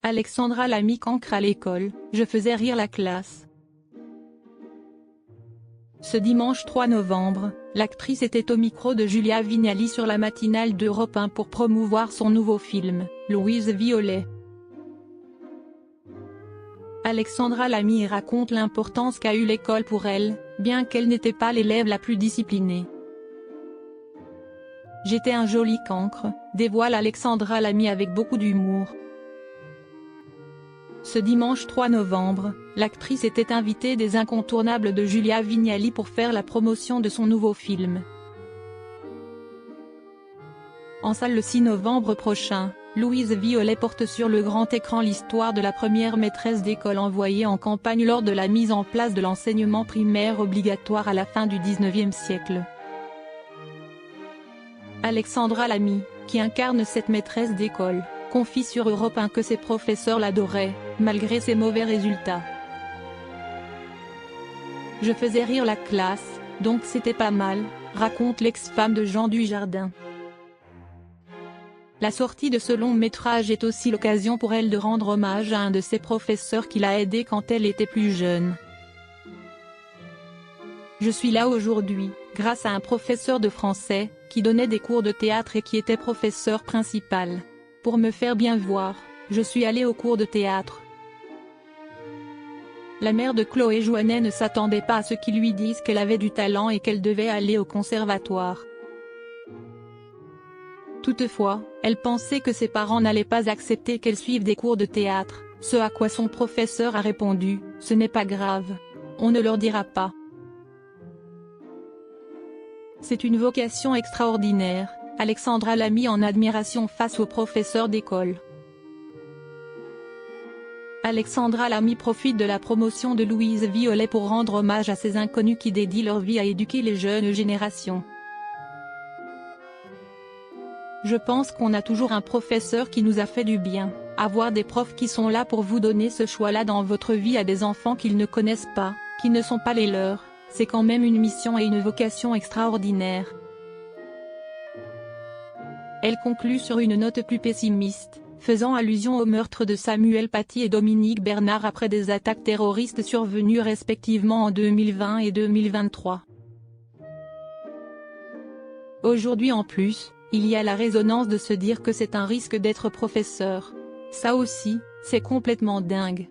Alexandra Lamy cancre à l'école, je faisais rire la classe. Ce dimanche 3 novembre, l'actrice était au micro de Julia Vignali sur la matinale d'Europe 1 pour promouvoir son nouveau film, Louise Violet. Alexandra Lamy raconte l'importance qu'a eu l'école pour elle, bien qu'elle n'était pas l'élève la plus disciplinée. J'étais un joli cancre, dévoile Alexandra Lamy avec beaucoup d'humour. Ce dimanche 3 novembre, l'actrice était invitée des incontournables de Julia Vignali pour faire la promotion de son nouveau film. En salle le 6 novembre prochain, Louise Violet porte sur le grand écran l'histoire de la première maîtresse d'école envoyée en campagne lors de la mise en place de l'enseignement primaire obligatoire à la fin du XIXe siècle. Alexandra Lamy, qui incarne cette maîtresse d'école, confie sur Europe 1 que ses professeurs l'adoraient, malgré ses mauvais résultats. Je faisais rire la classe, donc c'était pas mal, raconte l'ex-femme de Jean Dujardin. La sortie de ce long métrage est aussi l'occasion pour elle de rendre hommage à un de ses professeurs qui l'a aidée quand elle était plus jeune. Je suis là aujourd'hui, grâce à un professeur de français, qui donnait des cours de théâtre et qui était professeur principal. Pour me faire bien voir, je suis allée au cours de théâtre. La mère de Chloé Jouannet ne s'attendait pas à ce qu'ils lui disent qu'elle avait du talent et qu'elle devait aller au conservatoire. Toutefois, elle pensait que ses parents n'allaient pas accepter qu'elle suive des cours de théâtre, ce à quoi son professeur a répondu « Ce n'est pas grave. On ne leur dira pas. » C'est une vocation extraordinaire, Alexandra Lamy en admiration face au professeur d'école. Alexandra Lamy profite de la promotion de Louise Violet pour rendre hommage à ces inconnus qui dédient leur vie à éduquer les jeunes générations. Je pense qu'on a toujours un professeur qui nous a fait du bien, avoir des profs qui sont là pour vous donner ce choix-là dans votre vie à des enfants qu'ils ne connaissent pas, qui ne sont pas les leurs, c'est quand même une mission et une vocation extraordinaire. Elle conclut sur une note plus pessimiste, faisant allusion au meurtre de Samuel Paty et Dominique Bernard après des attaques terroristes survenues respectivement en 2020 et 2023. Aujourd'hui en plus, il y a la résonance de se dire que c'est un risque d'être professeur. Ça aussi, c'est complètement dingue.